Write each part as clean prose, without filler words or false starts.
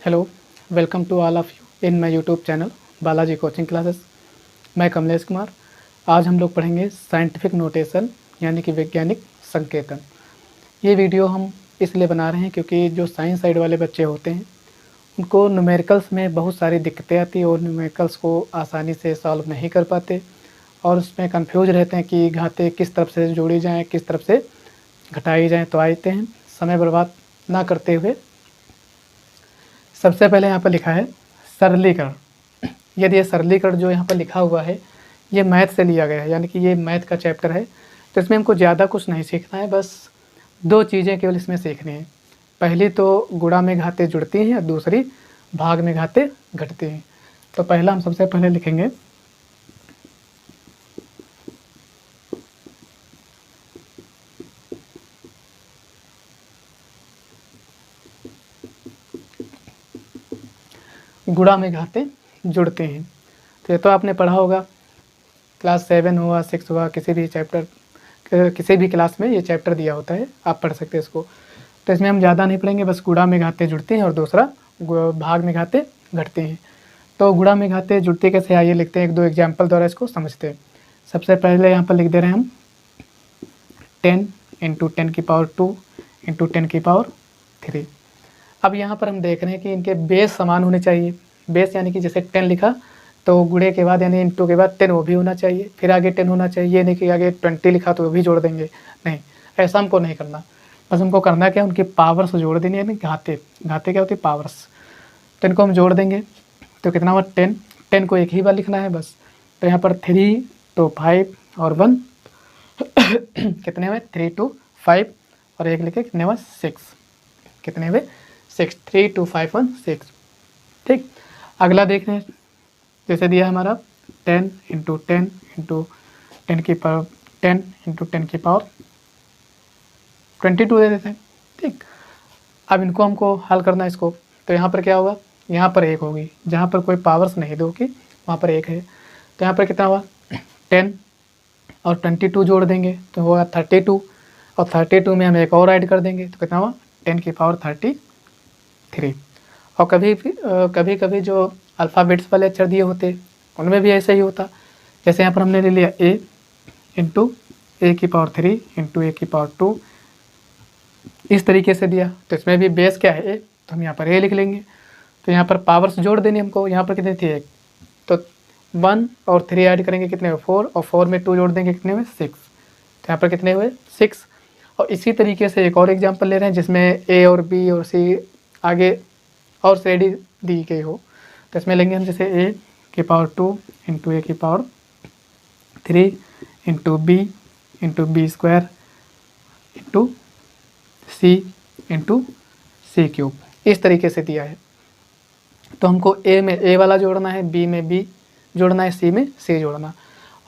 Hello, welcome to all of you in my YouTube channel Balaji coaching classes. मैं कमलेश कुमार। आज हम लोग पढ़ेंगे साइंटिफिक नोटेशन यानी कि वैज्ञानिक संकेतन। ये वीडियो हम इसलिए बना रहे हैं क्योंकि जो साइंस साइड वाले बच्चे होते हैं उनको न्यूमेरिकल्स में बहुत सारी दिक्कतें आती हैं और न्यूमेरिकल्स को आसानी से सॉल्व नहीं कर पाते और उसमें कंफ्यूज रहते हैं कि घातें किस तरफ से जोड़ी जाएँ, किस तरफ से घटाई जाएँ। तो आते हैं समय बर्बाद ना करते हुए सबसे पहले यहाँ पर लिखा है सरलीकरण। यदि ये सरलीकरण जो यहाँ पर लिखा हुआ है ये मैथ से लिया गया है, यानी कि ये मैथ का चैप्टर है। तो इसमें हमको ज़्यादा कुछ नहीं सीखना है, बस दो चीज़ें केवल इसमें सीखनी है। पहली तो गुणा में घातें जुड़ती हैं और दूसरी भाग में घातें घटती हैं। तो पहला हम सबसे पहले लिखेंगे गुणा में घातें जुड़ते हैं। तो ये तो आपने पढ़ा होगा, क्लास 7 हुआ 6 हुआ, किसी भी चैप्टर किसी भी क्लास में ये चैप्टर दिया होता है, आप पढ़ सकते हैं इसको। तो इसमें हम ज़्यादा नहीं पढ़ेंगे, बस गुणा में घातें जुड़ती हैं और दूसरा भाग में घातें घटती हैं। तो गुणा में घातें जुड़ती कैसे, आइए लिखते हैं, एक दो एग्जाम्पल द्वारा इसको समझते हैं। सबसे पहले यहाँ पर लिख दे रहे हैं हम 10 इंटू 10 की पावर 2 इंटू 10 की पावर 3। अब यहाँ पर हम देख रहे हैं कि इनके बेस समान होने चाहिए। बेस यानी कि जैसे 10 लिखा तो गुणे के बाद यानी इंटू के बाद 10 वो भी होना चाहिए, फिर आगे 10 होना चाहिए। ये नहीं कि आगे 20 लिखा तो वो भी जोड़ देंगे, नहीं, ऐसा हमको नहीं करना। बस हमको करना क्या, उनकी पावर्स जोड़ देनी है, यानी घाते घाते क्या होती है, पावर्स। तो इनको हम जोड़ देंगे तो कितना हुआ 10। 10 को एक ही बार लिखना है बस। तो यहाँ पर 3 तो 5 और 1 कितने हुए 3 2 5 और एक लिखे कितने हुआ 6। कितने हुए 6, 3 2 5 1 6। ठीक, अगला देख रहे हैं, जैसे दिया हमारा 10 इंटू 10 इंटू 10 की पावर 10 इंटू 10 की पावर 22 दे देते हैं। ठीक, अब इनको हमको हल करना है इसको। तो यहाँ पर क्या होगा, यहाँ पर 1 होगी, जहाँ पर कोई पावर्स नहीं दोगी वहाँ पर 1 है। तो यहाँ पर कितना हुआ 10 और 22 जोड़ देंगे तो होगा 32 और 32 में हम एक और ऐड कर देंगे तो कितना हुआ 10 की पावर 33। और कभी कभी जो अल्फ़ाबेट्स वाले अक्षर दिए होते उनमें भी ऐसा ही होता। जैसे यहाँ पर हमने ले लिया a इंटू ए की पावर 3 इंटू ए की पावर 2, इस तरीके से दिया। तो इसमें भी बेस क्या है a, तो हम यहाँ पर a लिख लेंगे। तो यहाँ पर पावर्स जोड़ देनी हमको, यहाँ पर कितनी थी 1, तो 1 और 3 ऐड करेंगे कितने हुए 4 और 4 में 2 जोड़ देंगे कितने हुए 6। तो यहाँ पर कितने हुए 6। और इसी तरीके से एक और एग्जाम्पल ले रहे हैं जिसमें a और b और c आगे और श्रेणी दी गई हो। तो इसमें लेंगे हम जैसे a की पावर 2 इंटू ए की power 3 into B square into C cube, इस तरीके से दिया है। तो हमको a में a वाला जोड़ना है, b में b जोड़ना है, c में c जोड़ना।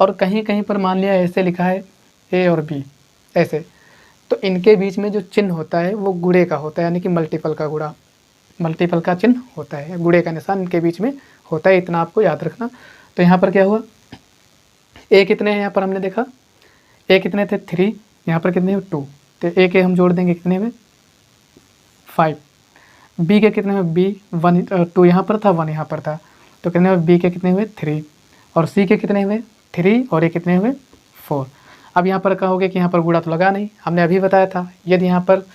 और कहीं कहीं पर मान लिया ऐसे लिखा है a और b ऐसे, तो इनके बीच में जो चिन्ह होता है वो गुणे का होता है, यानी कि मल्टीपल का गुणा, मल्टीपल का चिन्ह होता है, गुणे का निशान इनके बीच में होता है, इतना आपको याद रखना। तो यहाँ पर क्या हुआ, a कितने हैं, यहाँ पर हमने देखा a कितने थे 3, यहाँ पर कितने 2, तो a के हम जोड़ देंगे कितने में 5। b के कितने में b 1 2 यहाँ पर था 1 यहाँ पर था, तो कितने में b के कितने हुए 3 और c के कितने हुए 3 और a कितने हुए 4। अब यहाँ पर कहोगे कि यहाँ पर गुणा तो लगा नहीं, हमने अभी बताया था यदि यहाँ पर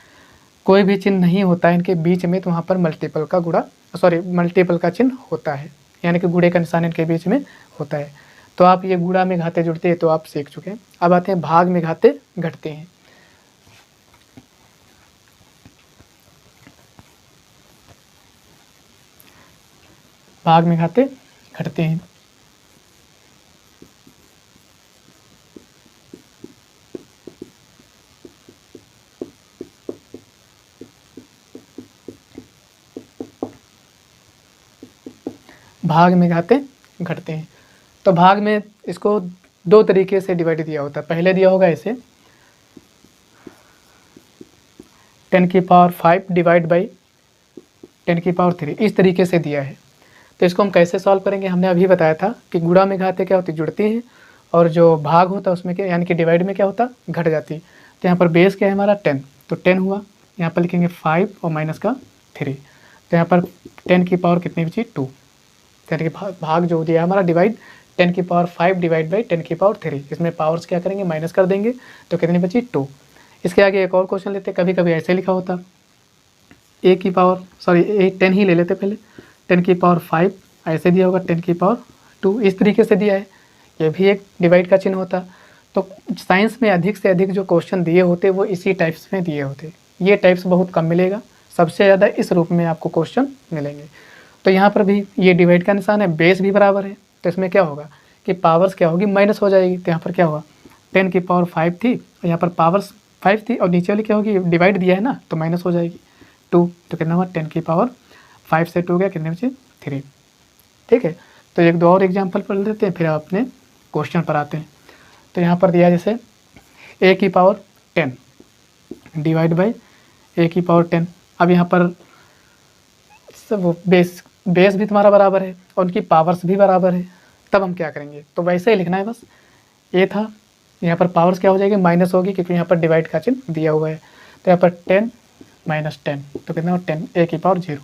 कोई भी चिन्ह नहीं होता है इनके बीच में तो वहाँ पर मल्टीपल का चिन्ह होता है, यानी कि गुणे का निशान इनके बीच में होता है। तो आप ये गुणा में घाते जुड़ते हैं तो आप सीख चुके हैं। अब आते हैं भाग में घाते घटते हैं। भाग में घाते घटते हैं। भाग में घाते घटते हैं। तो भाग में इसको दो तरीके से डिवाइड दिया होता है। पहले दिया होगा ऐसे 10 की पावर 5 डिवाइड बाई 10 की पावर 3, इस तरीके से दिया है। तो इसको हम कैसे सॉल्व करेंगे, हमने अभी बताया था कि गुणा में घाते क्या होती, जुड़ती हैं, और जो भाग होता है उसमें क्या, यानी कि डिवाइड में क्या होता, घट जाती। तो यहाँ पर बेस क्या है हमारा 10, तो 10 हुआ, यहाँ पर लिखेंगे 5 और माइनस का 3। तो तो यहाँ पर 10 की पावर कितनी बची 2, यानी कि भाग जो दिया हमारा डिवाइड 10 की पावर 5 डिवाइड बाई 10 की पावर 3, इसमें पावर्स क्या करेंगे माइनस कर देंगे तो कितनी बची 2। इसके आगे एक और क्वेश्चन लेते, कभी कभी ऐसे लिखा होता ए की पावर 10 ही ले लेते पहले, 10 की पावर 5 ऐसे दिया होगा, 10 की पावर 2 इस तरीके से दिया है, ये भी एक डिवाइड का चिन्ह होता। तो साइंस में अधिक से अधिक जो क्वेश्चन दिए होते वो इसी टाइप्स में दिए होते, ये टाइप्स बहुत कम मिलेगा, सबसे ज़्यादा इस रूप में आपको क्वेश्चन मिलेंगे। तो यहाँ पर भी ये डिवाइड का निशान है, बेस भी बराबर है, तो इसमें क्या होगा कि पावर्स क्या होगी माइनस हो जाएगी। तो यहाँ पर क्या हुआ 10 की पावर 5 थी और यहाँ पर पावर्स 5 थी और नीचे वाली क्या होगी डिवाइड दिया है ना तो माइनस हो जाएगी 2, तो कितना हुआ 10 की पावर 5 से 2 गया कितने बचे 3। ठीक है, तो एक दो और एग्जाम्पल पढ़ लेते हैं फिर अपने क्वेश्चन पर आते हैं। तो यहाँ पर दिया जैसे a की पावर 10 डिवाइड बाई a की पावर 10। अब यहाँ पर सब बेस भी तुम्हारा बराबर है और उनकी पावर्स भी बराबर है, तब हम क्या करेंगे तो वैसे ही लिखना है बस। a था, यहाँ पर पावर्स क्या हो जाएगी माइनस होगी क्योंकि यहाँ पर डिवाइड का चिन्ह दिया हुआ है। तो यहाँ पर 10 माइनस 10 तो कितना 10 a की पावर 0।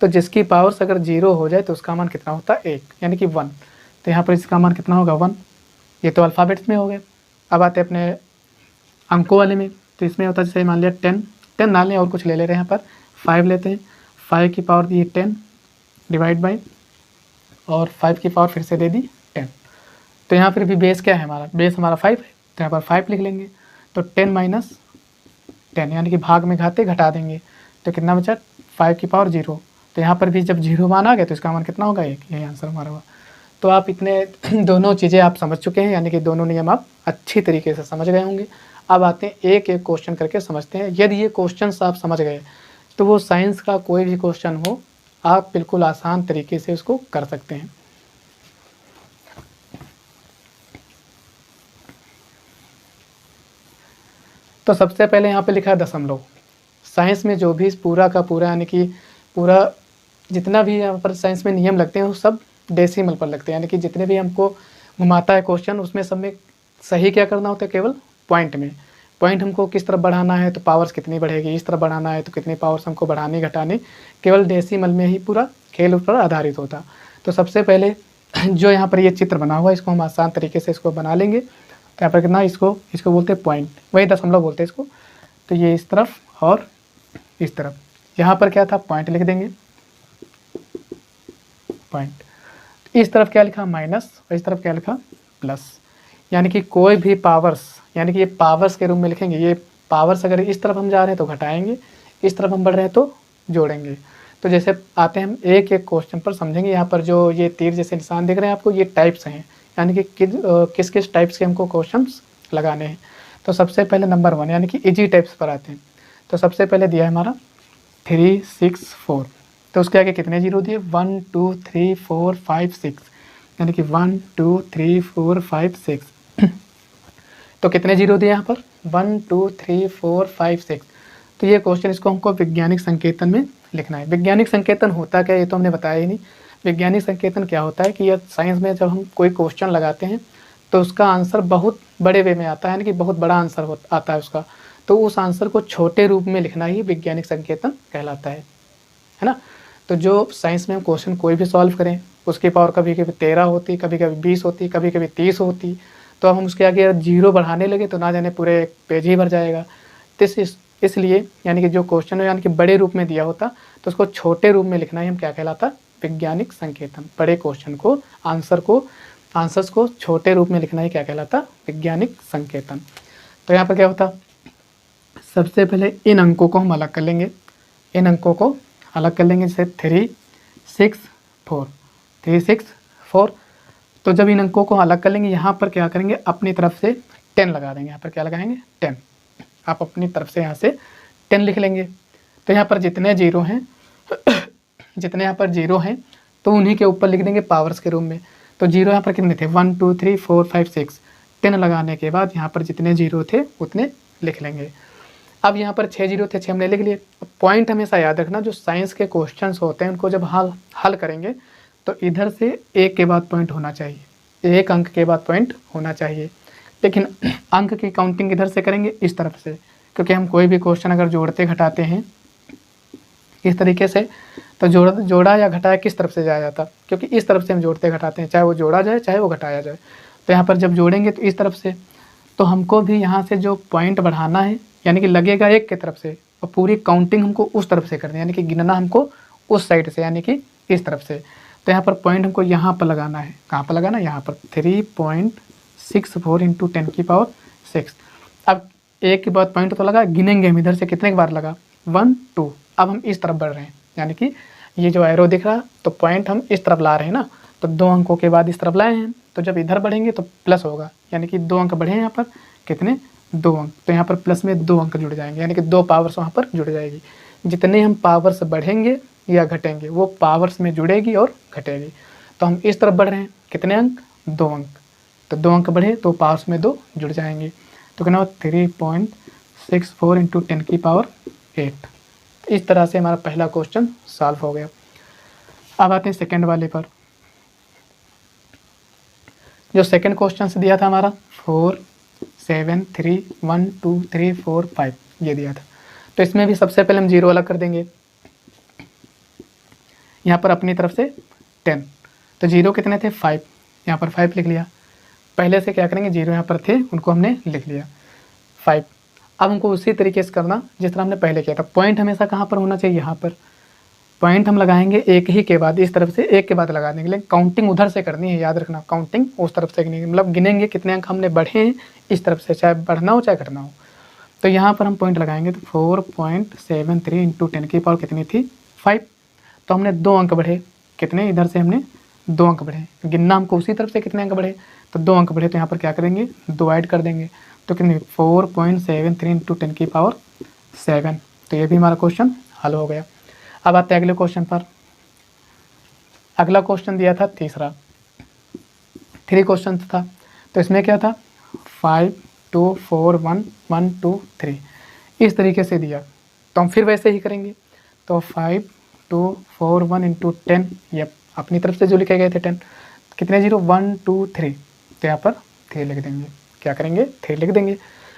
तो जिसकी पावर्स अगर 0 हो जाए तो उसका मान कितना होता है 1 यानी कि 1। तो यहाँ पर इसका मान कितना होगा 1। ये तो अल्फ़ाबेट्स में हो गए। अब आते हैं अपने अंकों वाले में, तो इसमें होता है जैसे मान लिया 10 ना लें और कुछ ले रहे हैं, यहाँ पर 5 लेते हैं, 5 की पावर दी 10 डिवाइड बाई और 5 की पावर फिर से दे दी 10। तो यहाँ पर भी बेस क्या है हमारा, बेस हमारा 5 है, तो यहाँ पर 5 लिख लेंगे। तो 10 माइनस 10 यानी कि भाग में घाते घटा देंगे तो कितना बचा 5 की पावर 0। तो यहाँ पर भी जब 0 मान आ गया तो इसका मान कितना होगा 1, यही आंसर हमारा हुआ। तो आप इतने दोनों चीज़ें आप समझ चुके हैं, यानी कि दोनों नियम आप अच्छी तरीके से समझ गए होंगे। अब आते हैं एक एक क्वेश्चन करके समझते हैं। यदि ये क्वेश्चंस आप समझ गए तो वो साइंस का कोई भी क्वेश्चन हो आप बिल्कुल आसान तरीके से उसको कर सकते हैं। तो सबसे पहले यहाँ पे लिखा है दशमलव। साइंस में जो भी पूरा का पूरा यानी कि पूरा जितना भी यहाँ पर साइंस में नियम लगते हैं वो सब डेसिमल पर लगते हैं, यानी कि जितने भी हमको घुमाता है क्वेश्चन उसमें सब में सही क्या करना होता है केवल पॉइंट में। पॉइंट हमको किस तरफ बढ़ाना है तो पावर्स कितनी बढ़ेगी, इस तरफ बढ़ाना है तो कितनी पावर्स हमको बढ़ानी घटानी, केवल डेसिमल में ही पूरा खेल उस पर आधारित होता। तो सबसे पहले जो यहाँ पर ये चित्र बना हुआ है इसको हम आसान तरीके से इसको बना लेंगे। तो यहाँ पर कितना इसको बोलते हैं पॉइंट, वही दशमलव बोलते हैं इसको। तो ये इस तरफ और इस तरफ, यहाँ पर क्या था पॉइंट लिख देंगे पॉइंट। इस तरफ क्या लिखा माइनस और इस तरफ क्या लिखा प्लस, यानी कि कोई भी पावर्स, यानी कि ये पावर्स के रूप में लिखेंगे। ये पावर्स अगर इस तरफ हम जा रहे हैं तो घटाएंगे, इस तरफ हम बढ़ रहे हैं तो जोड़ेंगे। तो जैसे आते हैं हम एक एक क्वेश्चन पर समझेंगे। यहाँ पर जो ये तीर जैसे निशान दिख रहे हैं आपको ये टाइप्स हैं, यानी कि किस किस टाइप्स के हमको क्वेश्चंस लगाने हैं। तो सबसे पहले नंबर 1 यानी कि इजी टाइप्स पर आते हैं। तो सबसे पहले दिया है हमारा 3 6 4, तो उसके आगे कितने जीरो दिए 1 2 3 4 5 6, यानी कि 1 2 3 4 5 6। तो कितने जीरो दिए यहाँ पर 1 2 3 4 5 6। तो ये क्वेश्चन इसको हमको वैज्ञानिक संकेतन में लिखना है। वैज्ञानिक संकेतन होता क्या ये तो हमने बताया ही नहीं। वैज्ञानिक संकेतन क्या होता है कि यह साइंस में जब हम कोई क्वेश्चन लगाते हैं तो उसका आंसर बहुत बड़े वे में आता है, यानी कि बहुत बड़ा आंसर आता है उसका, तो उस आंसर को छोटे रूप में लिखना ही वैज्ञानिक संकेतन कहलाता है ना। तो जो साइंस में हम क्वेश्चन कोई भी सॉल्व करें उसकी पावर कभी कभी 13 होती, कभी कभी 20 होती, कभी कभी 30 होती, तो अब हम उसके आगे जीरो बढ़ाने लगे तो ना जाने पूरे एक पेज ही भर जाएगा। तो इसलिए यानी कि जो क्वेश्चन है यानी कि बड़े रूप में दिया होता तो उसको छोटे रूप में लिखना ही हम क्या कहलाता वैज्ञानिक संकेतन। बड़े क्वेश्चन को आंसर्स को छोटे रूप में लिखना ही क्या कहलाता वैज्ञानिक संकेतन। तो यहाँ पर क्या होता सबसे पहले इन अंकों को हम अलग कर लेंगे, इन अंकों को अलग कर लेंगे जैसे 3 6 4 3 6 4। तो जब इन अंकों को अलग कर लेंगे यहाँ पर क्या करेंगे अपनी तरफ से 10 लगा देंगे। यहाँ पर क्या लगाएंगे 10, आप अपनी तरफ से यहाँ से 10 लिख लेंगे। तो यहाँ पर जितने जीरो हैं जितने यहाँ पर जीरो हैं तो उन्हीं के ऊपर लिख देंगे पावर्स के रूप में। तो जीरो यहाँ पर कितने थे 1 2 3 4 5 6, 10 लगाने के बाद यहाँ पर जितने जीरो थे उतने लिख लेंगे। अब यहाँ पर 6 जीरो थे 6 हमने लिख लिए। पॉइंट हमेशा याद रखना जो साइंस के क्वेश्चंस होते हैं उनको जब हल करेंगे तो इधर से एक के बाद पॉइंट होना चाहिए, एक अंक के बाद पॉइंट होना चाहिए। लेकिन अंक की काउंटिंग इधर से करेंगे इस तरफ से, क्योंकि हम कोई भी क्वेश्चन अगर जोड़ते घटाते हैं इस तरीके से। तो जोड़ा या घटाया किस तरफ से जाया जाता, क्योंकि इस तरफ से हम जोड़ते घटाते हैं, चाहे वो जोड़ा जाए चाहे वो घटाया जाए। तो यहाँ पर जब जोड़ेंगे तो इस तरफ से, तो हमको भी यहाँ से जो पॉइंट बढ़ाना है, यानी कि लगेगा 1 की तरफ से, और पूरी काउंटिंग हमको उस तरफ से करनी है, यानी कि गिनना हमको उस साइड से, यानी कि इस तरफ से। तो यहाँ पर पॉइंट हमको यहाँ पर लगाना है। कहाँ पर लगाना है? यहाँ पर 3.64 इंटू 10⁶। अब एक के बाद पॉइंट तो लगा, गिनेंगे हम इधर से कितने बार लगा, 1 2। अब हम इस तरफ बढ़ रहे हैं, यानी कि ये जो एरो दिख रहा, तो पॉइंट हम इस तरफ ला रहे हैं ना, तो 2 अंकों के बाद इस तरफ लाए हैं, तो जब इधर बढ़ेंगे तो प्लस होगा, यानी कि 2 अंक बढ़े हैं यहाँ पर, कितने? 2 अंक। तो यहाँ पर प्लस में 2 अंक जुड़ जाएंगे, यानी कि 2 पावर्स वहाँ पर जुड़ जाएगी। जितने हम पावर्स बढ़ेंगे या घटेंगे, वो पावर्स में जुड़ेगी और घटेगी। तो हम इस तरफ बढ़ रहे हैं, कितने अंक? 2 अंक। तो 2 अंक बढ़े तो पावर्स में 2 जुड़ जाएंगे। तो कहना 3.64 इंटू 10⁸। इस तरह से हमारा पहला क्वेश्चन सॉल्व हो गया। अब आते हैं सेकंड वाले पर। जो सेकंड क्वेश्चन से दिया था हमारा 4 7 3 1 2 3 4 5 ये दिया था। तो इसमें भी सबसे पहले हम 0 अलग कर देंगे, यहाँ पर अपनी तरफ से 10। तो 0 कितने थे? 5, यहाँ पर 5 लिख लिया। पहले से क्या करेंगे, 0 यहाँ पर थे उनको हमने लिख लिया 5। अब हमको उसी तरीके से करना जिस तरह हमने पहले किया था। पॉइंट हमेशा कहाँ पर होना चाहिए? यहाँ पर। पॉइंट हम लगाएंगे एक ही के बाद, इस तरफ से एक के बाद लगा देंगे, लेकिन काउंटिंग उधर से करनी है, याद रखना। काउंटिंग उस तरफ से करनी, मतलब गिनेंगे कितने अंक हमने बढ़े हैं इस तरफ से, चाहे बढ़ना हो चाहे घटना हो। तो यहाँ पर हम पॉइंट लगाएंगे तो 4.73 इंटू 10⁻, कितनी थी? 5। तो हमने 2 अंक बढ़े, कितने? इधर से हमने 2 अंक बढ़े। गिनना हमको उसी तरफ से कितने अंक बढ़े, तो 2 अंक बढ़े। तो यहाँ पर क्या करेंगे, 2 ऐड कर देंगे। तो कितनी? 4.73 इंटू 10⁻7। तो ये भी हमारा क्वेश्चन हल हो गया। अब आते हैं अगले क्वेश्चन पर। अगला क्वेश्चन दिया था तीसरा, 3 क्वेश्चन था। तो इसमें क्या था? 5 2 4 1 1 2 3 इस तरीके से दिया। तो हम फिर वैसे ही करेंगे। तो 5 2 4 1 इंटू 10, ये अपनी तरफ से जो लिखे गए थे 10, कितने 0? 1 2 3। तो यहाँ पर 3 लिख देंगे। क्या करेंगे? 3 लिख देंगे।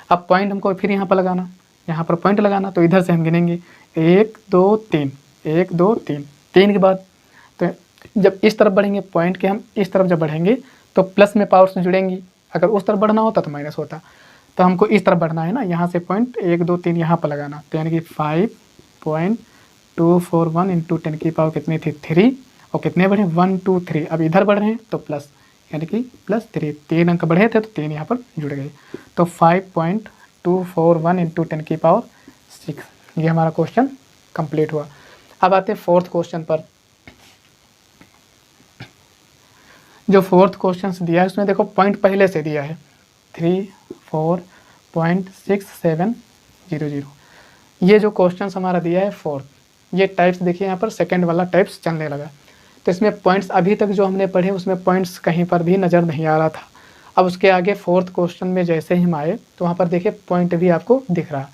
अब पॉइंट हमको फिर यहाँ पर लगाना, यहाँ पर पॉइंट लगाना। तो इधर से हम गिनेंगे 1 2 3 1 2 3 3 के बाद। तो जब इस तरफ बढ़ेंगे पॉइंट के, हम इस तरफ जब बढ़ेंगे तो प्लस में पावर्स जुड़ेंगी, अगर उस तरफ बढ़ना होता तो माइनस होता। तो हमको इस तरफ बढ़ना है ना, यहाँ से पॉइंट 1 2 3 यहाँ पर लगाना। तो यानी कि 5.241 इंटू 10⁻, कितनी थी? 3। और कितने बढ़े? 1 2 3। अब इधर बढ़ रहे हैं तो प्लस, यानी कि +3। 3 अंक बढ़े थे तो 3 यहाँ पर जुड़ गए। तो 5.241 इंटू 10⁻6। ये हमारा क्वेश्चन कंप्लीट हुआ। अब आते हैं फोर्थ क्वेश्चन पर। जो फोर्थ क्वेश्चन दिया है उसमें देखो पॉइंट पहले से दिया है 34.6700। ये जो क्वेश्चन हमारा दिया है फोर्थ, ये टाइप्स देखिए यहाँ पर सेकंड वाला टाइप्स चलने लगा। तो इसमें पॉइंट्स अभी तक जो हमने पढ़े उसमें पॉइंट्स कहीं पर भी नज़र नहीं आ रहा था। अब उसके आगे फोर्थ क्वेश्चन में जैसे ही हम आए तो वहाँ पर देखिए पॉइंट भी आपको दिख रहा।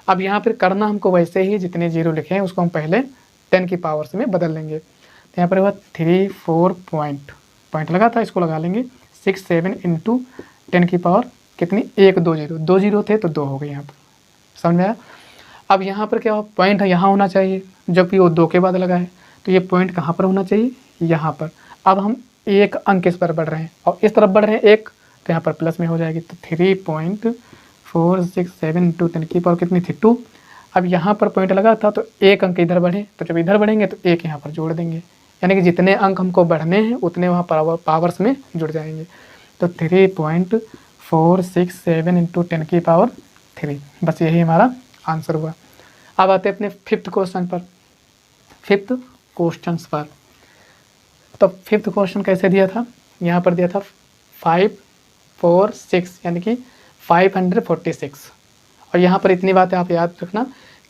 अब यहाँ पर करना हमको वैसे ही, जितने 0 लिखे हैं उसको हम पहले 10 की पावर्स में बदल लेंगे। तो यहाँ पर हुआ 3 4 पॉइंट लगा था, इसको लगा लेंगे 6 7 इंटू 10⁻, कितनी? 1 2 0। 2 0 थे तो 2 हो गए यहाँ पर। समझ में आया? अब यहाँ पर क्या हो, पॉइंट यहाँ होना चाहिए, जबकि वो 2 के बाद लगा है। तो ये पॉइंट कहाँ पर होना चाहिए? यहाँ पर। अब हम 1 अंक इस पर बढ़ रहे हैं और इस तरफ बढ़ रहे हैं 1, तो यहाँ पर प्लस में हो जाएगी। तो 3.467 इंटू 10⁻, कितनी थी? 2। अब यहाँ पर पॉइंट लगा था तो 1 अंक इधर बढ़े, तो जब इधर बढ़ेंगे तो 1 यहाँ पर जोड़ देंगे, यानी कि जितने अंक हमको बढ़ने हैं उतने वहाँ पावर्स में जुड़ जाएंगे। तो 3.467 इंटू 10⁻3। बस यही हमारा आंसर हुआ। अब आते हैं अपने फिफ्थ क्वेश्चन पर। फिफ्थ क्वेश्चन पर तो फिफ्थ क्वेश्चन कैसे दिया था? यहाँ पर दिया था 546, यानी कि 546। और यहाँ पर इतनी बातें आप याद रखना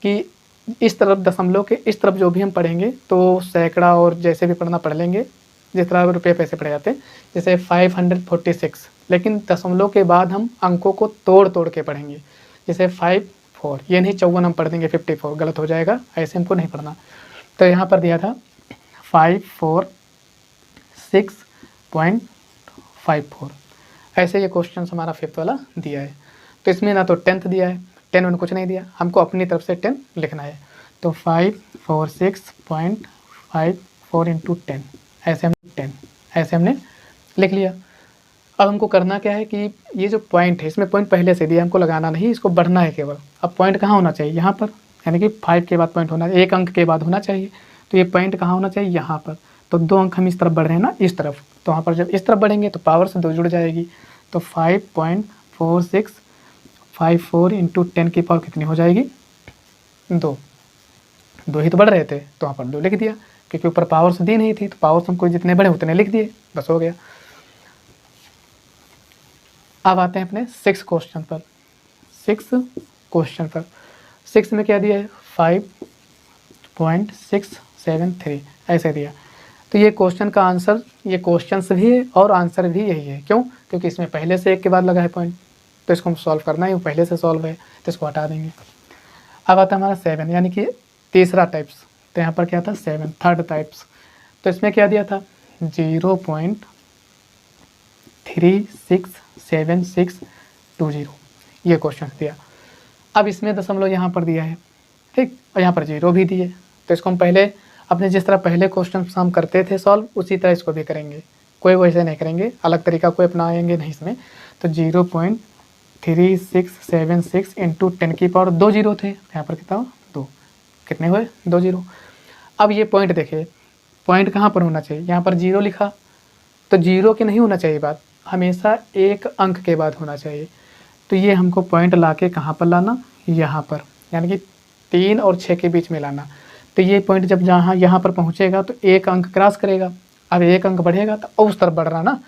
कि इस तरफ दशमलव के इस तरफ जो भी हम पढ़ेंगे तो सैकड़ा और जैसे भी पढ़ना पढ़ लेंगे, जिस तरह रुपये पैसे पढ़े जाते हैं, जैसे 546, लेकिन दशमलव के बाद हम अंकों को तोड़ तोड़ के पढ़ेंगे। जैसे 54, ये नहीं 54 हम पढ़ देंगे 54, गलत हो जाएगा, ऐसे हमको नहीं पढ़ना। तो यहाँ पर दिया था 546.54, ऐसे ये क्वेश्चन हमारा फिफ्थ वाला दिया है। तो इसमें ना तो 10th दिया है, 10 उन्होंने कुछ नहीं दिया, हमको अपनी तरफ से 10 लिखना है। तो 546.54 इंटू 10 ऐसे हमने लिख लिया। अब हमको करना क्या है कि ये जो पॉइंट है, इसमें पॉइंट पहले से दिया, हमको लगाना नहीं, इसको बढ़ना है केवल। अब पॉइंट कहाँ होना चाहिए? यहाँ पर, यानी कि 5 के बाद पॉइंट होना, एक अंक के बाद होना चाहिए। तो ये पॉइंट कहाँ होना चाहिए? यहाँ पर। तो 2 अंक हम इस तरफ बढ़ रहे हैं ना, इस तरफ, तो वहाँ पर जब इस तरफ बढ़ेंगे तो पावर से 2 जुड़ जाएगी। तो 5.4654 इंटू 10 की पावर कितनी हो जाएगी? 2 ही तो बढ़ रहे थे, तो वहाँ पर 2 लिख दिया, क्योंकि ऊपर पावर से दी नहीं थी, तो पावर से हमको जितने बढ़े उतने लिख दिए, बस हो गया। अब आते हैं अपने 6 क्वेश्चन पर। 6 में क्या दिया है? 5.673 ऐसे दिया। तो ये क्वेश्चन का आंसर, ये क्वेश्चन भी है और आंसर भी यही है। क्यों? क्योंकि इसमें पहले से एक के बाद लगा है पॉइंट, तो इसको हम सॉल्व करना है, वो पहले से सॉल्व है, तो इसको हटा देंगे। अब आता है हमारा 7, यानी कि तीसरा टाइप्स। तो यहाँ पर क्या था? 7, थर्ड टाइप्स। तो इसमें क्या दिया था? 0.367620 ये क्वेश्चन दिया। अब इसमें दशमलव यहाँ पर दिया है, ठीक, और यहाँ पर 0 भी दिए। तो इसको हम पहले अपने जिस तरह पहले क्वेश्चन हम करते थे सॉल्व, उसी तरह इसको भी करेंगे, कोई वैसे नहीं करेंगे, अलग तरीका कोई अपनाएंगे नहीं इसमें। तो 0.3676 इंटू 10 की पावर 2 0 थे, यहाँ पर कितना हुआ? 2, कितने हुए? 2 0। अब ये पॉइंट देखिए, पॉइंट कहाँ पर होना चाहिए? यहाँ पर 0 लिखा, तो 0 के नहीं होना चाहिए बात, हमेशा एक अंक के बाद होना चाहिए। तो ये हमको पॉइंट ला के कहाँ पर लाना? यहाँ पर, यानी कि 3 और 6 के बीच में लाना। तो ये पॉइंट जब जहाँ यहाँ पर पहुँचेगा तो एक अंक क्रॉस करेगा। अब एक अंक बढ़ेगा तो उस तरफ बढ़ रहा ना,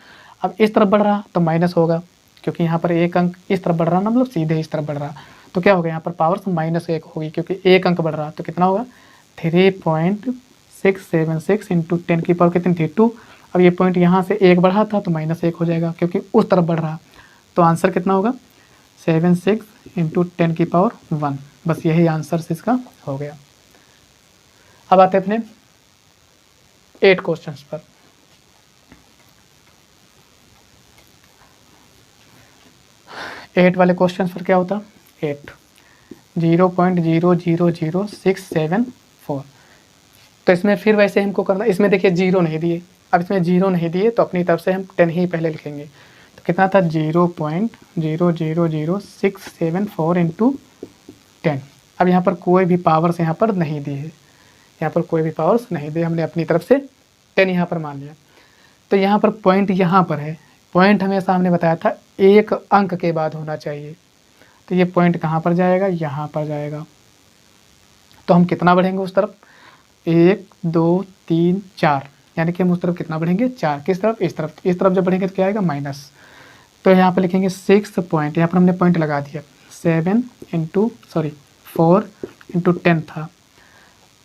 अब इस तरफ बढ़ रहा तो माइनस होगा, क्योंकि यहाँ पर एक अंक इस तरफ बढ़ रहा ना, मतलब सीधे इस तरफ बढ़ रहा। तो क्या होगा? यहाँ पर पावर -1 होगी, क्योंकि एक अंक बढ़ रहा। तो कितना होगा? 3.676 इंटू 10 की पावर कितनी थी? 2। अब ये पॉइंट यहाँ से एक बढ़ा था तो -1 हो जाएगा, क्योंकि उस तरफ बढ़ रहा। तो आंसर कितना होगा? 76 इंटू 10 की पावर 1। बस यही आंसर इसका हो गया। अब आते हैं अपने 8 क्वेश्चंस पर। 8 वाले क्वेश्चन पर क्या होता? 8 0.000674। तो इसमें फिर वैसे हमको करना, इसमें देखिए 0 नहीं दिए। अब इसमें 0 नहीं दिए तो अपनी तरफ से हम 10 ही पहले लिखेंगे। तो कितना था? 0.000674 इंटू 10। अब यहाँ पर कोई भी पावर्स यहाँ पर नहीं दी है, यहाँ पर कोई भी पावर्स नहीं दी, हमने अपनी तरफ से 10 यहाँ पर मान लिया। तो यहाँ पर पॉइंट यहाँ पर है, पॉइंट हमेशा हमने बताया था एक अंक के बाद होना चाहिए। तो ये पॉइंट कहाँ पर जाएगा? यहाँ पर जाएगा। तो हम कितना बढ़ेंगे उस तरफ? 1 2 3 4, यानी कि हम उस तरफ कितना बढ़ेंगे? 4। किस तरफ? इस तरफ। इस तरफ जब बढ़ेंगे तो क्या आएगा? माइनस। तो यहाँ पर लिखेंगे 6 पॉइंट, यहाँ पर हमने पॉइंट लगा दिया। 4 इंटू 10 था,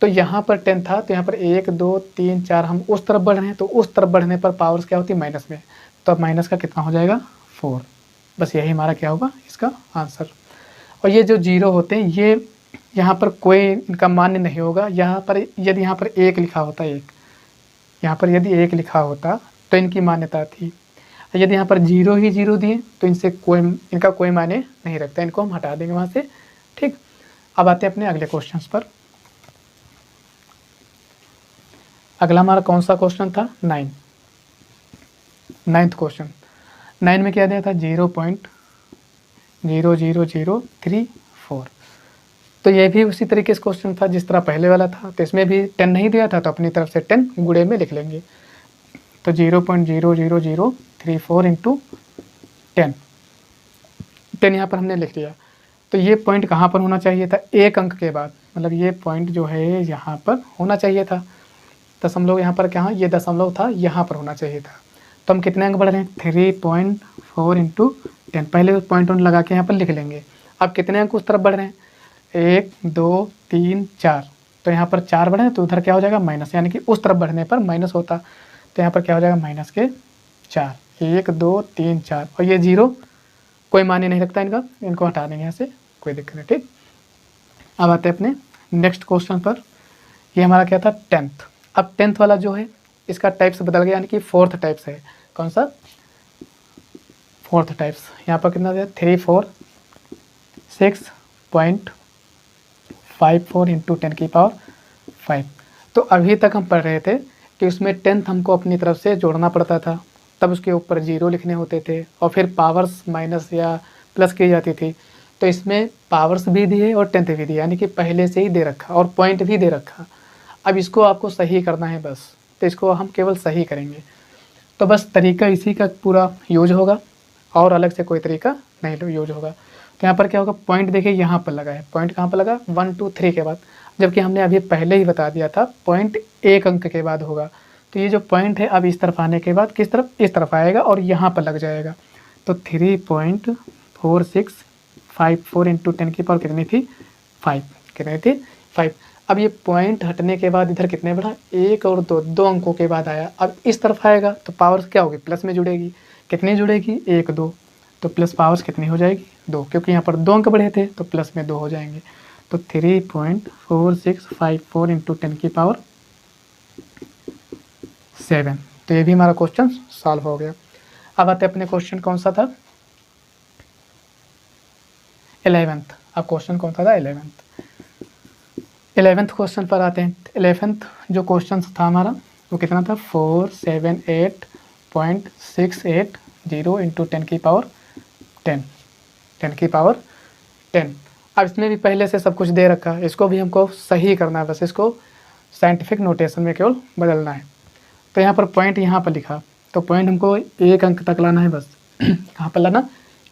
तो यहाँ पर 10 था, तो यहाँ पर 1 2 3 4 हम उस तरफ बढ़ रहे हैं, तो उस तरफ बढ़ने पर पावर्स क्या होती है? माइनस में। तो अब माइनस का कितना हो जाएगा? 4। बस यही हमारा क्या होगा? इसका आंसर। और ये जो 0 होते हैं, ये यहाँ पर कोई इनका मान्य नहीं होगा। यहाँ पर यदि यहाँ पर 1 लिखा होता, 1 यहाँ पर यदि 1 लिखा होता तो इनकी मान्यता थी। यदि यहाँ पर 0 ही 0 दिए तो इनका कोई मान्य नहीं रखता, इनको हम हटा देंगे वहाँ से, ठीक। अब आते हैं अपने अगले क्वेश्चन पर। अगला हमारा कौन सा क्वेश्चन था? 9th question. 9 में क्या दिया था? 0.00034। तो ये भी उसी तरीके से क्वेश्चन था जिस तरह पहले वाला था। तो इसमें भी 10 नहीं दिया था, तो अपनी तरफ से 10 गुणे में लिख लेंगे। तो 0.00034 इंटू 10 यहाँ पर हमने लिख लिया। तो ये पॉइंट कहाँ पर होना चाहिए था? एक अंक के बाद, मतलब ये पॉइंट जो है यहाँ पर होना चाहिए था। दशमलव यहाँ पर कहाँ? ये दशमलव था, यहाँ पर होना चाहिए था। तो हम कितने अंक बढ़ रहे हैं? 3.4 इंटू 10। पहले पॉइंट लगा के यहाँ पर लिख लेंगे। अब कितने अंक उस तरफ बढ़ रहे हैं? 1 2 3 4। तो यहाँ पर 4 बढ़े तो उधर क्या हो जाएगा? माइनस, यानी कि उस तरफ बढ़ने पर माइनस होता। तो यहाँ पर क्या हो जाएगा? -4। 1 2 3 4। और ये 0 कोई मान्य नहीं रखता इनका, इनको हटा देंगे यहाँ से, कोई दिक्कत नहीं, ठीक। अब आते हैं अपने नेक्स्ट क्वेश्चन पर। ये हमारा क्या था? 10th। अब 10th वाला जो है इसका टाइप्स बदल गया, यानी कि 4th टाइप्स है। कौन सा? 4th types. यहाँ पर कितना दिया? 346.54 54 इंटू 10 की पावर 5। तो अभी तक हम पढ़ रहे थे कि उसमें 10th हमको अपनी तरफ से जोड़ना पड़ता था, तब उसके ऊपर 0 लिखने होते थे और फिर पावर्स माइनस या प्लस की जाती थी। तो इसमें पावर्स भी दिए और 10th भी दिए, यानी कि पहले से ही दे रखा और पॉइंट भी दे रखा। अब इसको आपको सही करना है बस, तो इसको हम केवल सही करेंगे। तो बस तरीका इसी का पूरा यूज होगा और अलग से कोई तरीका नहीं यूज होगा। तो यहाँ पर क्या होगा, पॉइंट देखिए यहाँ पर लगा है, पॉइंट कहाँ पर लगा, 1 2 3 के बाद, जबकि हमने अभी पहले ही बता दिया था पॉइंट एक अंक के बाद होगा। तो ये जो पॉइंट है अब इस तरफ आने के बाद किस तरफ, इस तरफ आएगा और यहाँ पर लग जाएगा। तो 3.4654 इंटू 10 की पावर कितनी थी, 5, कितनी थी 5। अब ये पॉइंट हटने के बाद इधर कितने बढ़ा, 1 और 2, 2 अंकों के बाद आया। अब इस तरफ आएगा तो पावर क्या होगी, प्लस में जुड़ेगी, कितनी जुड़ेगी, 1 2, तो प्लस पावर्स कितनी हो जाएगी, 2, क्योंकि यहाँ पर 2 अंक बढ़े थे तो प्लस में 2 हो जाएंगे। तो 3.4654 इंटू 10 की पावर 7। तो ये भी हमारा क्वेश्चन सॉल्व हो गया। अब आते अपने क्वेश्चन कौन सा था, 11th। अब क्वेश्चन कौन सा था, 11th क्वेश्चन पर आते हैं। 11th जो क्वेश्चन था हमारा वो कितना था, 478.680 इंटू 10 की पावर 10, 10 की पावर 10। अब इसमें भी पहले से सब कुछ दे रखा है, इसको भी हमको सही करना है, बस इसको साइंटिफिक नोटेशन में केवल बदलना है। तो यहाँ पर पॉइंट यहाँ पर लिखा, तो पॉइंट हमको एक अंक तक लाना है बस। कहाँ पर लाना,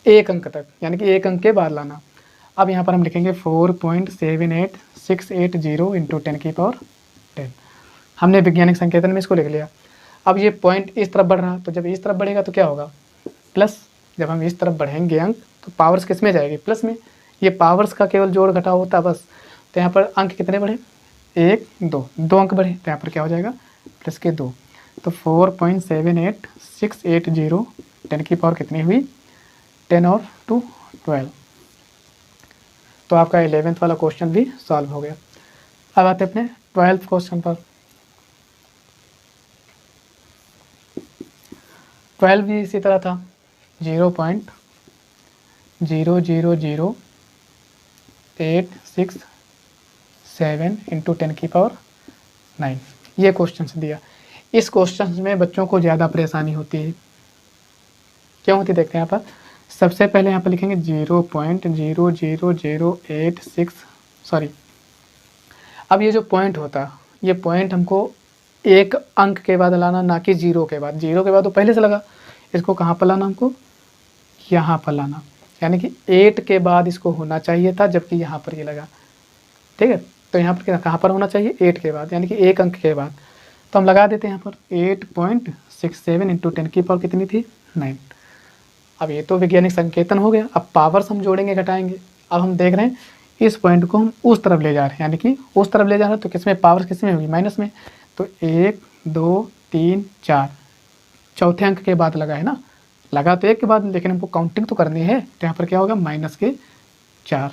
एक अंक तक, यानी कि एक अंक के बाद लाना। अब यहाँ पर हम लिखेंगे 4.78680 इंटू 10 की पावर 10। हमने वैज्ञानिक संकेतन में इसको लिख लिया। अब ये पॉइंट इस तरफ बढ़ रहा, तो जब इस तरफ बढ़ेगा तो क्या होगा, प्लस। जब हम इस तरफ बढ़ेंगे अंक तो पावर्स किस में जाएगी, प्लस में। ये पावर्स का केवल जोड़ घटाव होता है बस। तो यहाँ पर अंक कितने बढ़े, 1 2, 2 अंक बढ़े, तो यहाँ पर क्या हो जाएगा, प्लस के 2। तो 4.78680 10 की पावर कितनी हुई, 10 और 2 12। तो आपका 11th वाला क्वेश्चन भी सॉल्व हो गया। अब आते अपने 12th क्वेश्चन पर। 12 भी इसी तरह था, 0.000867 इंटू 10 की पावर 9। ये क्वेश्चन दिया। इस क्वेश्चन में बच्चों को ज़्यादा परेशानी होती है, क्यों होती देखते हैं यहाँ पर। सबसे पहले यहाँ पर लिखेंगे 0.00086, सॉरी। अब ये जो पॉइंट होता, ये पॉइंट हमको एक अंक के बाद लाना, ना कि 0 के बाद। 0 के बाद तो पहले से लगा, इसको कहाँ पर लाना हमको, यहाँ पर लाना, यानी कि 8 के बाद इसको होना चाहिए था, जबकि यहाँ पर ये लगा। ठीक है, तो यहाँ पर कहाँ पर होना चाहिए, 8 के बाद, यानी कि एक अंक के बाद। तो हम लगा देते हैं यहाँ पर 8.67 इंटू 10 की पावर कितनी थी, 9। अब ये तो वैज्ञानिक संकेतन हो गया। अब पावर्स हम जोड़ेंगे घटाएंगे। अब हम देख रहे हैं इस पॉइंट को हम उस तरफ ले जा रहे हैं, यानी कि उस तरफ ले जा रहे हैं, तो किसमें पावर्स किसमें होगी, माइनस में। तो 1 2 3 4, चौथे अंक के बाद लगा है ना, लगा तो 1 के बाद, लेकिन हमको काउंटिंग तो करनी है। तो यहाँ पर क्या होगा, माइनस के 4।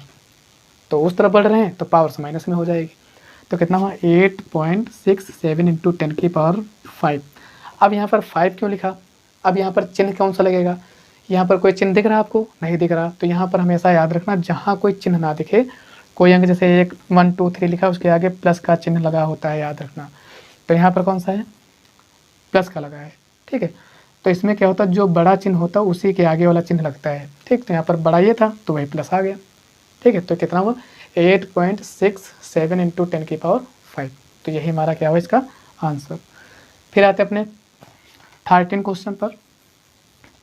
तो उस तरफ बढ़ रहे हैं तो पावर्स माइनस में हो जाएगी। तो कितना हुआ, 8.67 इंटू 10 की पावर 5। अब यहाँ पर 5 क्यों लिखा, अब यहाँ पर चिन्ह कौन सा लगेगा, यहाँ पर कोई चिन्ह दिख रहा है आपको, नहीं दिख रहा। तो यहाँ पर हमेशा याद रखना, जहाँ कोई चिन्ह ना दिखे, कोई अंक जैसे 1 1 2 3 लिखा, उसके आगे प्लस का चिन्ह लगा होता है, याद रखना। तो यहाँ पर कौन सा है, प्लस का लगा है। ठीक है, तो इसमें क्या होता है, जो बड़ा चिन्ह होता है उसी के आगे वाला चिन्ह लगता है। ठीक, तो यहाँ पर बड़ा ये था तो वही प्लस आ गया। ठीक है, तो कितना हुआ, 8.67 इंटू 10 की पावर 5। तो यही हमारा क्या हुआ इसका आंसर। फिर आते अपने 13 क्वेश्चन पर।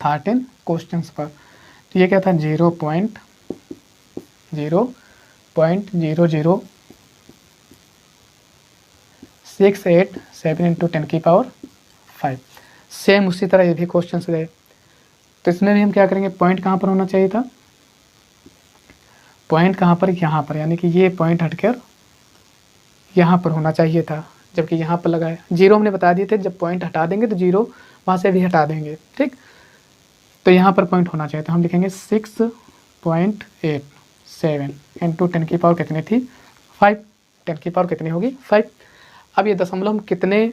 13 क्वेश्चंस पर तो ये क्या था, 0.00687 इंटू 10 की पावर 5। सेम उसी तरह ये भी क्वेश्चन गए। तो इसमें भी हम क्या करेंगे, पॉइंट कहाँ पर होना चाहिए था, पॉइंट कहाँ पर, यहाँ पर, यानी कि ये पॉइंट हटकर यहाँ पर होना चाहिए था, जबकि यहाँ पर लगा है। 0 हमने बता दिए थे, जब पॉइंट हटा देंगे तो 0 वहाँ से भी हटा देंगे। ठीक, तो यहाँ पर पॉइंट होना चाहिए था। हम लिखेंगे 6.87 इंटू 10 की पावर कितनी थी, 5। 10 की पावर कितनी होगी, 5। अब ये दशमलव हम कितने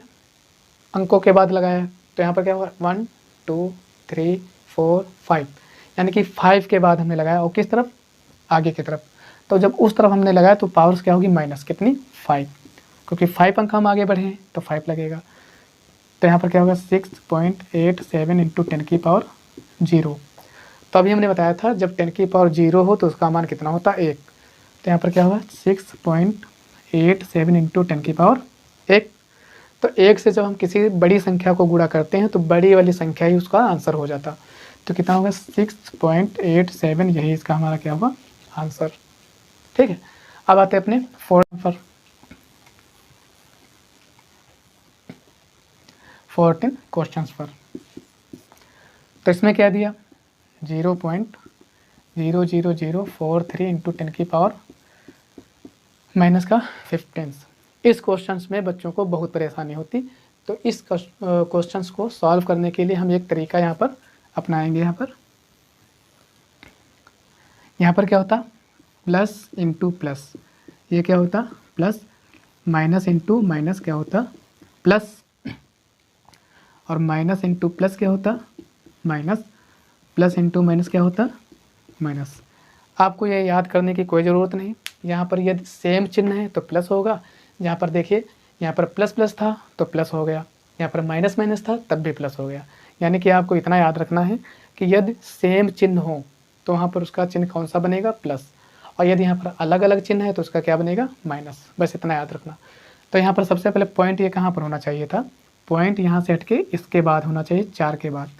अंकों के बाद लगाया, तो यहाँ पर क्या होगा, 1 2 3 4 5, यानी कि 5 के बाद हमने लगाया, और किस तरफ, आगे की तरफ। तो जब उस तरफ हमने लगाया तो पावर्स क्या होगी माइनस कितनी 5, क्योंकि 5 अंक हम आगे बढ़े हैं तो 5 लगेगा। तो यहाँ पर क्या होगा 6.87 इंटू 10 की पावर 0। तो अभी हमने बताया था जब 10 की पावर 0 हो तो उसका मान कितना होता है 1। तो यहाँ पर क्या होगा 6.87 इंटू 10 की पावर 1। तो 1 से जब हम किसी बड़ी संख्या को गुणा करते हैं तो बड़ी वाली संख्या ही उसका आंसर हो जाता। तो कितना होगा 6.87, यही इसका हमारा क्या होगा आंसर। ठीक है, अब आते हैं अपने 14 क्वेश्चंस पर। तो इसमें क्या दिया 0.00043 इंटू 10 की पावर माइनस का 15। इस क्वेश्चंस में बच्चों को बहुत परेशानी होती, तो इस क्वेश्चंस को सॉल्व करने के लिए हम एक तरीका यहाँ पर अपनाएंगे। यहाँ पर क्या होता प्लस इंटू प्लस, ये क्या होता प्लस, माइनस इंटू माइनस क्या होता प्लस, और माइनस इंटू प्लस क्या होता माइनस, प्लस इंटू माइनस क्या होता माइनस। आपको ये याद करने की कोई ज़रूरत नहीं। यहाँ पर यदि सेम चिन्ह है तो प्लस होगा, यहाँ पर देखिए यहाँ पर प्लस प्लस था तो प्लस हो गया, यहाँ पर माइनस माइनस था तब भी प्लस हो गया। यानी कि आपको इतना याद रखना है कि यदि सेम चिन्ह हो तो वहाँ पर उसका चिन्ह कौन सा बनेगा प्लस, और यदि यहाँ पर अलग अलग चिन्ह है तो उसका क्या बनेगा माइनस। बस इतना याद रखना। तो यहाँ पर सबसे पहले पॉइंट ये कहाँ पर होना चाहिए था, पॉइंट यहाँ से हट के इसके बाद होना चाहिए 4 के बाद।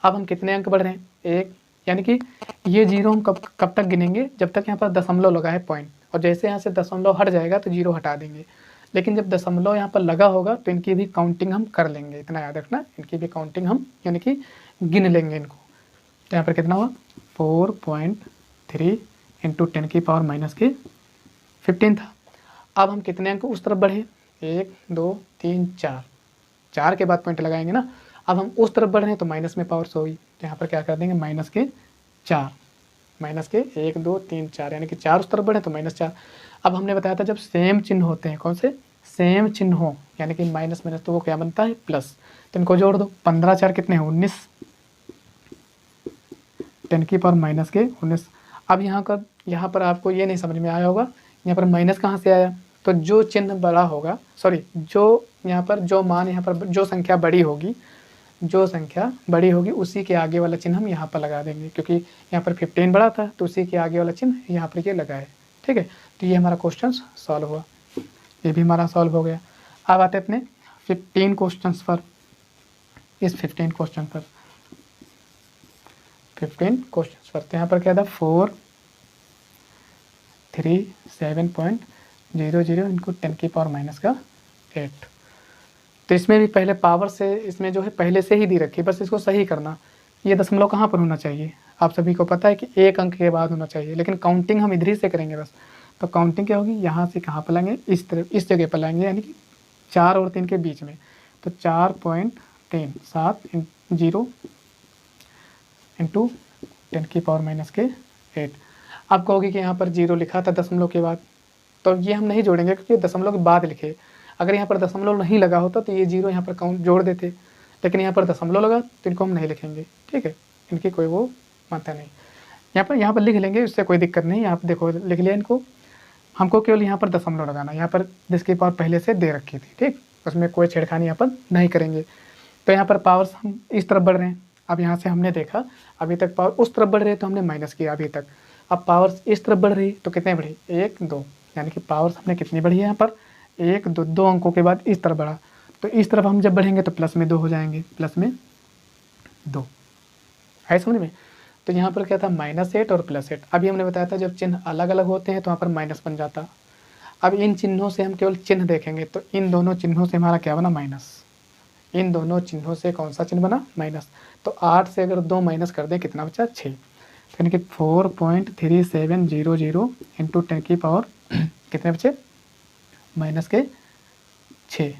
अब हम कितने अंक बढ़ रहे हैं 1, यानी कि ये 0 हम कब तक गिनेंगे जब तक यहाँ पर दशमलव लगा है पॉइंट, और जैसे यहाँ से दशमलव हट जाएगा तो 0 हटा देंगे। लेकिन जब दशमलव यहाँ पर लगा होगा तो इनकी भी काउंटिंग हम कर लेंगे, इतना याद रखना, इनकी भी काउंटिंग हम यानी कि गिन लेंगे इनको। तो यहाँ पर कितना हुआ 4.3 इंटू 10 की पावर माइनस के 15 था। अब हम कितने अंक उस तरफ बढ़े 1 2 3 4, 4 के बाद पॉइंट लगाएंगे ना। अब हम उस तरफ बढ़ रहे हैं तो माइनस में पावर्स होगी, तो यहाँ पर क्या कर देंगे माइनस के 4, माइनस के 1 2 3 4, यानी कि 4 उस तरफ बढ़े तो माइनस 4। अब हमने बताया था जब सेम चिन्ह होते हैं, कौन से सेम चिन्ह हो यानी कि माइनस माइनस, तो वो क्या बनता है प्लस। तो इनको जोड़ दो, 15 4 कितने हैं 19, 10 की पावर माइनस के 19। अब यहाँ पर आपको ये नहीं समझ में आया होगा यहाँ पर माइनस कहाँ से आया, तो जो चिन्ह बड़ा होगा, सॉरी जो यहाँ पर जो मान यहाँ पर जो संख्या बड़ी होगी, जो संख्या बड़ी होगी उसी के आगे वाला चिन्ह हम यहाँ पर लगा देंगे, क्योंकि यहाँ पर 15 बड़ा था तो उसी के आगे वाला चिन्ह यहाँ पर ये लगा है। ठीक है, तो ये हमारा क्वेश्चन सॉल्व हुआ, ये भी हमारा सॉल्व हो गया। अब आते अपने 15 क्वेश्चंस पर। इस 15 क्वेश्चन पर 15 क्वेश्चंस पर तो यहाँ पर क्या था 437.00 इंटू 10 की पावर माइनस का 8। तो इसमें भी पहले पावर से इसमें जो है पहले से ही दी रखी, बस इसको सही करना। ये दशमलव कहाँ पर होना चाहिए, आप सभी को पता है कि 1 अंक के बाद होना चाहिए, लेकिन काउंटिंग हम इधर ही से करेंगे बस। तो काउंटिंग क्या होगी, यहाँ से कहाँ पर लाएंगे इस तरफ, इस जगह पर लाएंगे, यानी कि 4 और 3 के बीच में। तो 4.37 इंटू 10 की पावर माइनस के 8। आप कहोगे कि यहाँ पर 0 लिखा था दशमलव के बाद, तो ये हम नहीं जोड़ेंगे क्योंकि दशमलव के बाद लिखे। अगर यहाँ पर दशमलव नहीं लगा होता तो ये 0 यहाँ पर काउंट जोड़ देते, लेकिन यहाँ पर दशमलव लगा तो इनको हम नहीं लिखेंगे। ठीक है, इनकी कोई वो मानता नहीं। यहाँ पर लिख लेंगे, इससे कोई दिक्कत नहीं। आप देखो लिख लिया इनको, हमको केवल यहाँ पर दशमलव लगाना। यहाँ पर 10 की पावर पहले से दे रखी थी, ठीक, उसमें कोई छेड़खानी यहाँ पर नहीं करेंगे। तो यहाँ पर पावर्स हम इस तरफ बढ़ रहे हैं। अब यहाँ से हमने देखा अभी तक पावर उस तरफ बढ़ रही है तो हमने माइनस किया अभी तक। अब पावर्स इस तरफ बढ़ रही तो कितने बढ़ी 1 2, यानी कि पावर्स हमने कितनी बढ़ी है यहाँ पर 1 2, 2 अंकों के बाद इस तरफ बढ़ा। तो इस तरफ हम जब बढ़ेंगे तो प्लस में 2 हो जाएंगे, प्लस में 2 है समझ में। तो यहाँ पर क्या था -8 और +8। अभी हमने बताया था जब चिन्ह अलग अलग होते हैं तो वहाँ पर माइनस बन जाता। अब इन चिन्हों से हम केवल चिन्ह देखेंगे तो इन दोनों चिन्हों से हमारा क्या बना माइनस, इन दोनों चिन्हों से कौन सा चिन्ह बना माइनस। तो 8 से अगर 2 माइनस कर दें कितना बचा 6, यानी कि 4.3700 इंटू 10 की पावर कितने बचे माइनस के 6।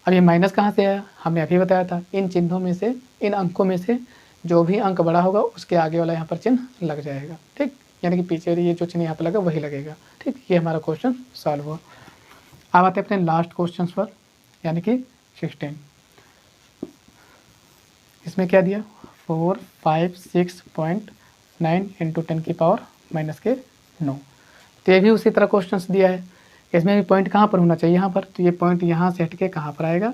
अब ये माइनस कहाँ से आया, हमने अभी बताया था इन चिन्हों में से, इन अंकों में से जो भी अंक बड़ा होगा उसके आगे वाला यहाँ पर चिन्ह लग जाएगा। ठीक, यानी कि पीछे ये जो चिन्ह यहाँ पर लगा वही लगेगा। ठीक, ये हमारा क्वेश्चन सॉल्व हुआ। अब आते हैं अपने लास्ट क्वेश्चन पर, यानी कि 16। इसमें क्या दिया 456.9 इंटू 10 की पावर माइनस के 9। तो ये भी उसी तरह क्वेश्चंस दिया है, इसमें भी पॉइंट कहाँ पर होना चाहिए, यहाँ पर, तो ये पॉइंट यहाँ से हट के कहाँ पर आएगा,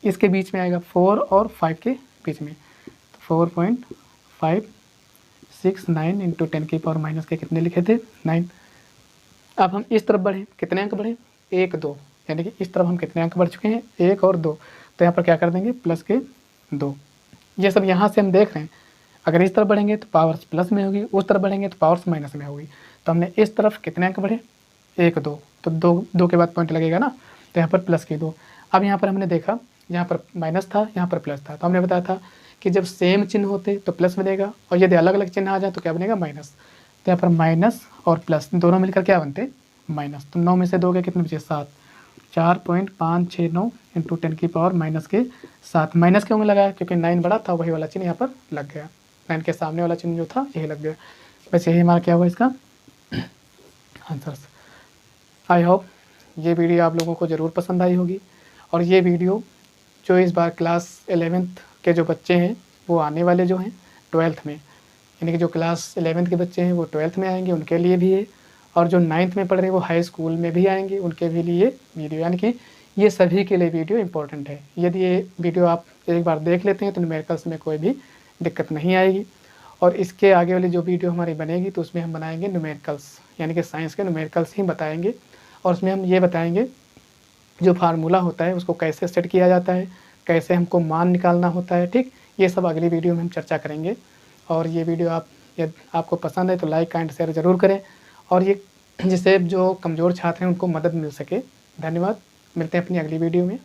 इसके बीच में आएगा 4 और 5 के बीच में। तो 4.569 इंटू 10 की पावर माइनस के कितने लिखे थे, 9। अब हम इस तरफ बढ़े, कितने अंक बढ़े, 1 2, यानी कि इस तरफ हम कितने अंक बढ़ चुके हैं, 1 और 2। तो यहाँ पर क्या कर देंगे, प्लस के 2। ये सब यहाँ से हम देख रहे हैं, अगर इस तरफ बढ़ेंगे तो पावर्स प्लस में होगी, उस तरफ बढ़ेंगे तो पावर्स माइनस में होगी। तो हमने इस तरफ कितने अंक बढ़े, 1 2, तो 2 के बाद पॉइंट लगेगा ना, तो यहाँ पर प्लस के 2। अब यहाँ पर हमने देखा, यहाँ पर माइनस था, यहाँ पर प्लस था, तो हमने बताया था कि जब सेम चिन्ह होते तो प्लस बनेगा, और यदि अलग अलग चिन्ह आ जाए तो क्या बनेगा, माइनस। तो यहाँ पर माइनस और प्लस दोनों मिलकर क्या बनते, माइनस। तो 9 में से 2 के कितने बचे, 7। 4.569 इंटू 10 की पावर माइनस के 7। माइनस क्यों लगाया, क्योंकि 9 बड़ा था, वही वाला चिन्ह यहाँ पर लग गया, 9 के सामने वाला चिन्ह जो था यही लग गया। बस यही हमारा क्या हुआ इसका आंसर्स। आई होप ये वीडियो आप लोगों को ज़रूर पसंद आई होगी, और ये वीडियो जो इस बार क्लास 11th के जो बच्चे हैं वो आने वाले जो हैं 12th में, यानी कि जो क्लास 11th के बच्चे हैं वो 12th में आएंगे उनके लिए भी है, और जो 9th में पढ़ रहे हैं वो हाई स्कूल में भी आएंगे उनके भी लिए वीडियो, यानी कि ये सभी के लिए वीडियो इंपॉर्टेंट है। यदि ये वीडियो आप एक बार देख लेते हैं तो न्यूमेरिकल्स में कोई भी दिक्कत नहीं आएगी, और इसके आगे वाली जो वीडियो हमारी बनेगी तो उसमें हम बनाएंगे न्यूमेरिकल्स, यानी कि साइंस के न्यूमेरिकल्स ही बताएंगे, और उसमें हम ये बताएंगे जो फार्मूला होता है उसको कैसे सेट किया जाता है, कैसे हमको मान निकालना होता है, ठीक। ये सब अगली वीडियो में हम चर्चा करेंगे। और ये वीडियो यदि आपको पसंद है तो लाइक एंड शेयर ज़रूर करें, और ये जिससे जो कमज़ोर छात्र हैं उनको मदद मिल सके। धन्यवाद, मिलते हैं अपनी अगली वीडियो में।